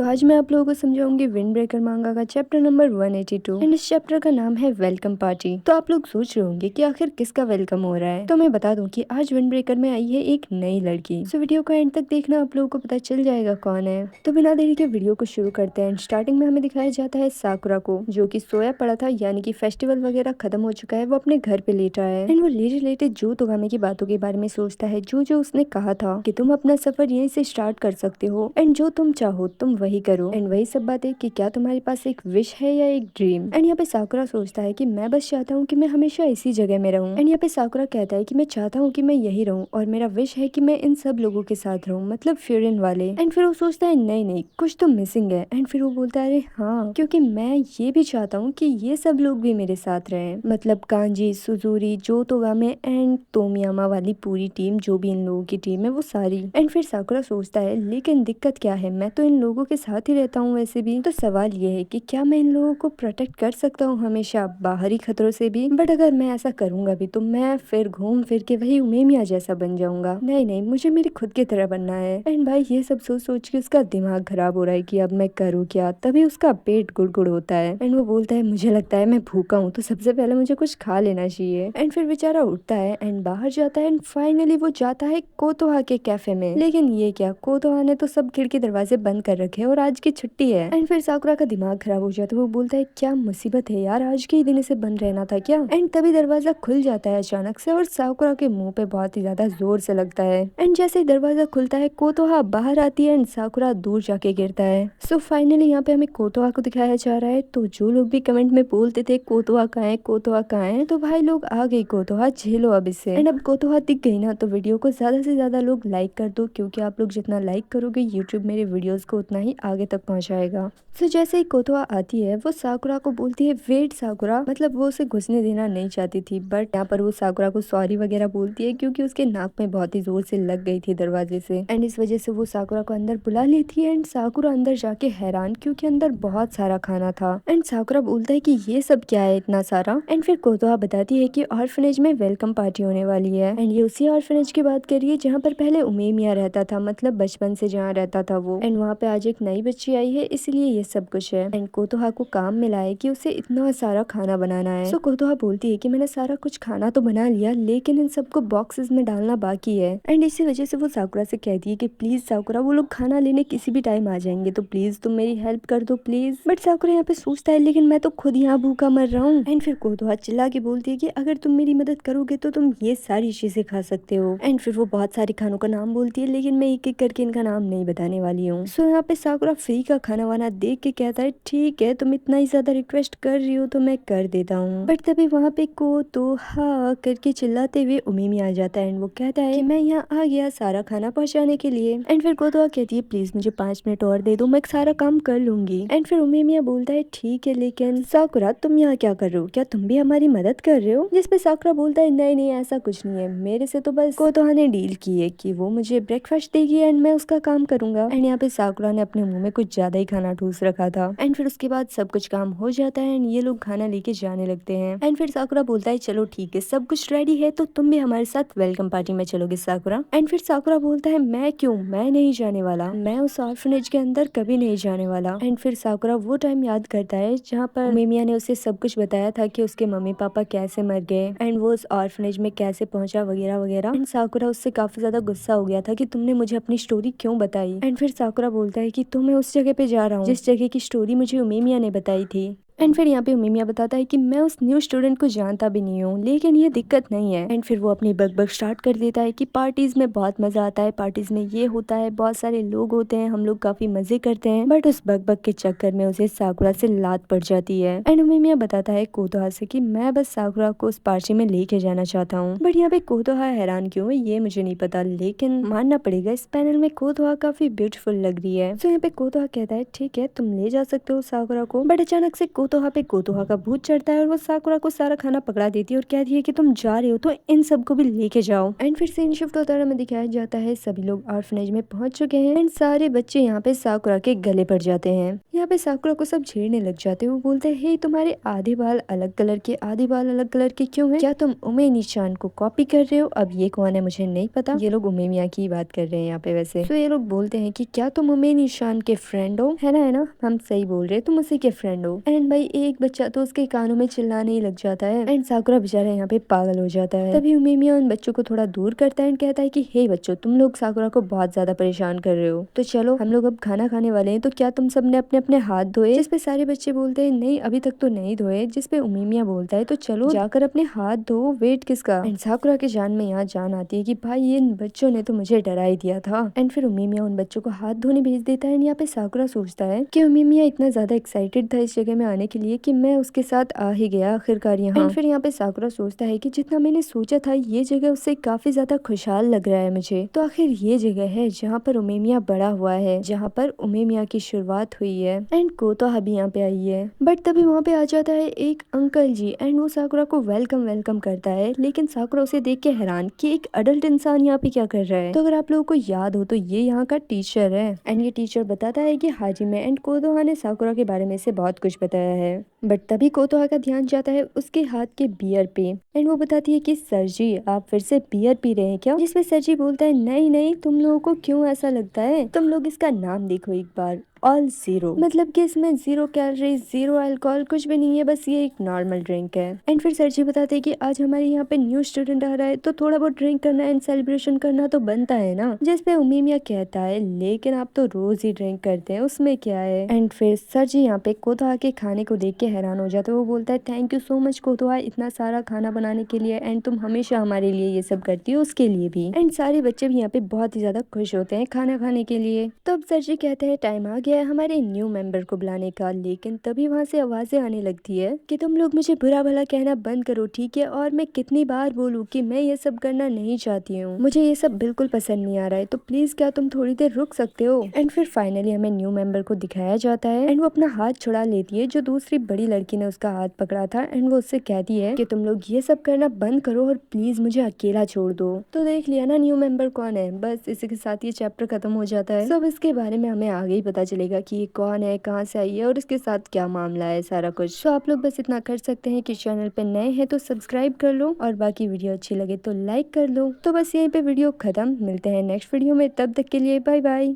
तो आज मैं आप लोगों को समझाऊंगी विंड ब्रेकर मांगा का चैप्टर नंबर 182 एंड इस चैप्टर का नाम है वेलकम पार्टी। तो आप लोग सोच रहे होंगे कि आखिर किसका वेलकम हो रहा है। तो मैं बता दूं कि आज विंड ब्रेकर में आई है एक नई लड़की। सो वीडियो को एंड तक देखना, आप लोगों को पता चल जाएगा कौन है। तो बिना देरी के वीडियो को शुरू करते हैं। स्टार्टिंग में हमें दिखाया जाता है साकुरा को, जो की सोया पड़ा था, यानी कि फेस्टिवल वगैरह खत्म हो चुका है। वो अपने घर पे लेटा है एंड वो लेटे लेटे जो तोगामे की बातों के बारे में सोचता है, जो जो उसने कहा था कि तुम अपना सफर यहीं से स्टार्ट कर सकते हो एंड जो तुम चाहो तुम वही करो। एंड वही सब बातें कि क्या तुम्हारे पास एक विश है या एक ड्रीम। एंड यहाँ पे साकुरा सोचता है कि मैं बस चाहता हूँ कि मैं हमेशा इसी जगह में रहूँ। एंड यहाँ पे साकुरा कहता है कि मैं चाहता हूँ कि मैं यही रहूँ और मेरा विश है कि मैं इन सब लोगों के साथ रहूँ, मतलब फ्यूरिन वाले। एंड फिर वो सोचता है नहीं नहीं कुछ तो मिसिंग है। एंड फिर वो बोलता है अरे हाँ, क्योंकि मैं ये भी चाहता हूँ कि ये सब लोग भी मेरे साथ रहें, मतलब कांजी, सुजुरी, जो तोगामे एंड तोमियामा वाली पूरी टीम, जो भी इन लोगों की टीम है वो सारी। एंड फिर साकुरा सोचता है लेकिन दिक्कत क्या है, मैं तो इन लोगों के साथ ही रहता हूँ वैसे भी। तो सवाल ये है कि क्या मैं इन लोगों को प्रोटेक्ट कर सकता हूँ हमेशा बाहरी खतरों से भी। बट अगर मैं ऐसा करूंगा भी तो मैं फिर घूम फिर के वही उमेमिया जैसा बन जाऊंगा। नहीं नहीं, मुझे मेरी खुद की तरह बनना है। एंड भाई ये सब सोच सोच के उसका दिमाग खराब हो रहा है कि अब मैं करूँ क्या। तभी उसका पेट गुड़गुड़ होता है एंड वो बोलता है मुझे लगता है मैं भूखा हूँ, तो सबसे पहले मुझे कुछ खा लेना चाहिए। एंड फिर बेचारा उठता है एंड बाहर जाता है एंड फाइनली वो जाता है कोतोहा के कैफे में। लेकिन ये क्या, कोतोहा ने तो सब खिड़की दरवाजे बंद कर रखे हैं और आज की छुट्टी है। एंड फिर साकुरा का दिमाग खराब हो जाता है। वो बोलता है क्या मुसीबत है यार, आज के ही दिन इसे बंद रहना था क्या। एंड तभी दरवाजा खुल जाता है अचानक से और साकुरा के मुंह पे बहुत ही ज्यादा जोर से लगता है। एंड जैसे ही दरवाजा खुलता है कोतोहा बाहर आती है एंड साकुरा दूर जाके गिरता है। सो फाइनली यहाँ पे हमें कोतोहा को दिखाया जा रहा है। तो जो लोग भी कमेंट में बोलते थे कोतोहा कहाँ है, कोतोहा कहाँ है, तो भाई लोग आ गई कोतोहा, झेलो अब इससे। एंड अब कोतोहा दिख गई ना, तो वीडियो को ज्यादा से ज्यादा लोग लाइक कर दो, क्योंकि आप लोग जितना लाइक करोगे यूट्यूब मेरे वीडियोस को उतना ही आगे तक पहुंचाएगा। सो जैसे ही कोतोहा आती है वो साकुरा को बोलती है वेट साकुरा, मतलब वो उसे घुसने देना नहीं चाहती थी, बट यहाँ पर वो साकुरा को सॉरी वगैरह बोलती है क्योंकि उसके नाक में बहुत ही जोर से लग गई थी दरवाजे से। एंड इस वजह से वो साकुरा को अंदर बुला लेती है एंड साकुरा अंदर जाके हैरान, क्योंकि अंदर बहुत सारा खाना था। एंड साकुरा बोलता है कि ये सब क्या है इतना सारा। एंड फिर कोतोहा बताती है कि ऑर्फनेज में वेलकम पार्टी होने वाली है एंड ये उसी ऑर्फनेज की बात करिए जहाँ पर पहले उमेमिया रहता था, मतलब बचपन से जहाँ रहता था वो। एंड वहाँ पे आज एक नई बच्ची आई है, इसलिए ये सब कुछ है। एंड कोतोहा को काम मिला है कि उसे इतना सारा खाना बनाना है। सो कोतोहा बोलती है कि मैंने सारा कुछ खाना तो बना लिया, लेकिन इन सबको बॉक्सेस में डालना बाकी है। एंड इसी वजह से वो साकुरा से कहती है कि प्लीज साकुरा, वो लोग खाना लेने किसी भी टाइम आ जाएंगे, तो प्लीज तुम मेरी हेल्प कर दो प्लीज। बट साकुरा यहाँ पे सोचता है लेकिन मैं तो खुद यहाँ भूखा मर रहा हूँ। एंड फिर कोतोहा चिल्ला के बोलती है कि अगर तुम मेरी मदद करोगे तो तुम ये सारी चीजें खा सकते हो। एंड फिर वो बहुत सारे खानों का नाम बोलती है, लेकिन मैं एक एक करके इनका नाम नहीं बताने वाली हूँ। सो यहाँ पे साकुरा फ्री का खाना वाना देख के कहता है ठीक है, तुम इतना ही ज्यादा रिक्वेस्ट कर रही हो तो मैं कर देता हूँ। बट तभी वहाँ पे कोतोहा करके चिल्लाते हुए उमीमी आ जाता है एंड वो कहता है कि मैं यहाँ आ गया सारा खाना पहुँचाने के लिए। एंड फिर कोतोहा कहती है प्लीज मुझे 5 मिनट और दे दो, मैं सारा काम कर लूंगी। एंड फिर उमीमिया बोलता है ठीक है, लेकिन साकुरा तुम यहाँ क्या कर रहे हो, क्या तुम भी हमारी मदद कर रहे हो। जिसपे साकुरा बोलता है नहीं नहीं ऐसा कुछ नहीं है, मेरे से तो बस कोतोहा ने डील की है कि वो मुझे ब्रेकफास्ट देगी एंड मैं उसका काम करूंगा। एंड यहाँ पे साकुरा ने अपने मुंह में कुछ ज्यादा ही खाना ठूस रखा था। एंड फिर उसके बाद सब कुछ काम हो जाता है एंड ये लोग खाना लेके जाने लगते हैं। एंड फिर साकुरा बोलता है चलो ठीक है, सब कुछ रेडी है तो तुम भी हमारे साथ वेलकम पार्टी में चलोगे साकुरा। एंड फिर साकुरा बोलता है मैं क्यों, मैं नहीं जाने वाला, मैं उस ऑर्फनेज के अंदर कभी नहीं जाने वाला। एंड फिर साकुरा वो टाइम याद करता है जहाँ पर उमेमिया ने उसे सब कुछ बताया था कि उसके मम्मी पापा कैसे मर गए एंड वो उस ऑर्फनेज में कैसे पहुंचा वगैरह वगैरह। एंड साकुरा उससे काफी ज्यादा गुस्सा हो गया था कि तुमने मुझे अपनी स्टोरी क्यों बताई। एंड फिर साकुरा बोलता है कि तो मैं उस जगह पे जा रहा हूँ जिस जगह की स्टोरी मुझे उमेमिया ने बताई थी। एंड फिर यहाँ पे उमेमिया बताता है कि मैं उस न्यू स्टूडेंट को जानता भी नहीं हूँ, लेकिन ये दिक्कत नहीं है। एंड फिर वो अपनी बग स्टार्ट कर देता है कि पार्टीज में बहुत मजा आता है, पार्टीज में ये होता है, बहुत सारे लोग होते हैं, हम लोग काफी मजे करते हैं। बट उस बग के चक्कर में उसे साकुरा से लात पड़ जाती है। एंड उमेमिया बताता है कोतोहा से कि मैं बस साकुरा को उस पार्टी में लेके जाना चाहता हूँ। बट यहाँ पे कोतोहा हैरान क्यों है ये मुझे नहीं पता, लेकिन मानना पड़ेगा इस पैनल में कोतोहा काफी ब्यूटीफुल लग रही है। तो यहाँ पे कोतोहा कहता है ठीक है तुम ले जा सकते हो साकुरा को। बट अचानक से कोतोहा पे कोतोहा का भूत चढ़ता है और वो साकुरा को सारा खाना पकड़ा देती है और कहती है कि तुम जा रहे हो तो इन सबको भी लेके जाओ। एंड फिर सीन शिफ्ट होता है, हमें दिखाया जाता है सभी लोग ऑर्फनेज में पहुंच चुके हैं एंड सारे बच्चे यहाँ पे साकुरा के गले पड़ जाते हैं। यहाँ पे साकुरा को सब छेड़ने लग जाते हैं। वो बोलते हैं हे तुम्हारे आधे बाल अलग कलर के, आधे बाल अलग कलर के क्यों है? क्या तुम उमेमी चान को कॉपी कर रहे हो? अब ये कौन है मुझे नहीं पता। ये लोग उमेमिया की बात कर रहे हैं यहाँ पे वैसे। तो ये लोग बोलते हैं कि क्या तुम उमेमी चान के फ्रेंड हो? है ना हम सही बोल रहे, तुम उसी के फ्रेंड हो। एंड भाई एक बच्चा तो उसके कानों में चिल्लाने ही लग जाता है एंड साकुरा बेचारा यहाँ पे पागल हो जाता है। तभी उमेमिया उन बच्चों को थोड़ा दूर करता है एंड कहता है कि हे बच्चों, तुम लोग साकुरा को बहुत ज्यादा परेशान कर रहे हो, तो चलो हम लोग अब खाना खाने वाले हैं, तो क्या तुम सबने अपने अपने हाथ धोए? जिसपे सारे बच्चे बोलते हैं नहीं अभी तक तो नहीं धोए। जिसपे उमेमिया बोलता है तो चलो जाकर अपने हाथ धो, वेट किसका? एंड साकुरा के जान में यहाँ जान आती है कि भाई इन बच्चों ने तो मुझे डरा ही दिया था। एंड फिर उमेमिया उन बच्चों को हाथ धोने भेज देता है। यहाँ पे साकुरा सोचता है कि उमेमिया इतना ज्यादा एक्साइटेड था इस जगह में आने के लिए कि मैं उसके साथ आ ही गया आखिरकार यहाँ। एंड फिर यहाँ पे साकुरा सोचता है कि जितना मैंने सोचा था ये जगह उससे काफी ज्यादा खुशहाल लग रहा है मुझे, तो आखिर ये जगह है जहाँ पर उमेमिया बड़ा हुआ है, जहाँ पर उमेमिया की शुरुआत हुई है। एंड कोतोहा भी यहाँ पे आई है। बट तभी वहाँ पे आ जाता है एक अंकल जी एंड वो साकुरा को वेलकम करता है, लेकिन साकुरा उसे देख के हैरान कि एक अडल्ट इंसान यहाँ पे क्या कर रहा है। तो अगर आप लोगों को याद हो तो ये यहाँ का टीचर है एंड ये टीचर बताता है कि हाजिमे एंड कोतोहा ने साकुरा के बारे में से बहुत कुछ बताया है। बट तभी कोतोहा का ध्यान जाता है उसके हाथ के बियर पे एंड वो बताती है कि सर जी आप फिर से बियर पी रहे हैं क्या? जिसपे सर जी बोलता है नहीं तुम लोगों को क्यों ऐसा लगता है, तुम लोग इसका नाम देखो एक बार, ऑल जीरो, मतलब कि इसमें 0 कैलोरीज 0 अल्कोहल कुछ भी नहीं है, बस ये एक नॉर्मल ड्रिंक है। एंड फिर सर जी बताते हैं कि आज हमारे यहाँ पे न्यू स्टूडेंट आ रहा है तो थोड़ा बहुत ड्रिंक करना एंड सेलिब्रेशन करना तो बनता है ना। जिसपे उमेमिया कहता है लेकिन आप तो रोज ही ड्रिंक करते हैं, उसमें क्या है। एंड फिर सर जी यहाँ पे कोतोहा के खाने को देख के हैरान हो जाते हैं। वो बोलता है थैंक यू सो मच कोतोहा इतना सारा खाना बनाने के लिए एंड तुम हमेशा हमारे लिए ये सब करती हो उसके लिए भी। एंड सारे बच्चे भी यहाँ पे बहुत ही ज्यादा खुश होते हैं खाना खाने के लिए। तो अब सर जी कहते हैं टाइम आ गया है हमारे न्यू मेंबर को बुलाने का, लेकिन तभी वहाँ से आवाजें आने लगती है कि तुम लोग मुझे बुरा भला कहना बंद करो ठीक है, और मैं कितनी बार बोलूँ कि मैं ये सब करना नहीं चाहती हूँ, मुझे ये सब बिल्कुल पसंद नहीं आ रहा है, तो प्लीज क्या तुम थोड़ी देर रुक सकते हो। एंड फिर फाइनली हमें न्यू मेंबर को दिखाया जाता है एंड वो अपना हाथ छुड़ा लेती है जो दूसरी बड़ी लड़की ने उसका हाथ पकड़ा था एंड वो उससे कहती है कि तुम लोग ये सब करना बंद करो और प्लीज मुझे अकेला छोड़ दो। तो देख लिया ना न्यू मेंबर कौन है, बस इसी के साथ ये चैप्टर खत्म हो जाता है। सब इसके बारे में हमें आगे ही पता चलेगा कि ये कौन है, कहाँ से आई है और इसके साथ क्या मामला है सारा कुछ। तो आप लोग बस इतना कर सकते हैं कि चैनल पे नए हैं तो सब्सक्राइब कर लो और बाकी वीडियो अच्छी लगे तो लाइक कर लो। तो बस यहीं पे वीडियो खत्म, मिलते हैं नेक्स्ट वीडियो में, तब तक के लिए बाय बाय।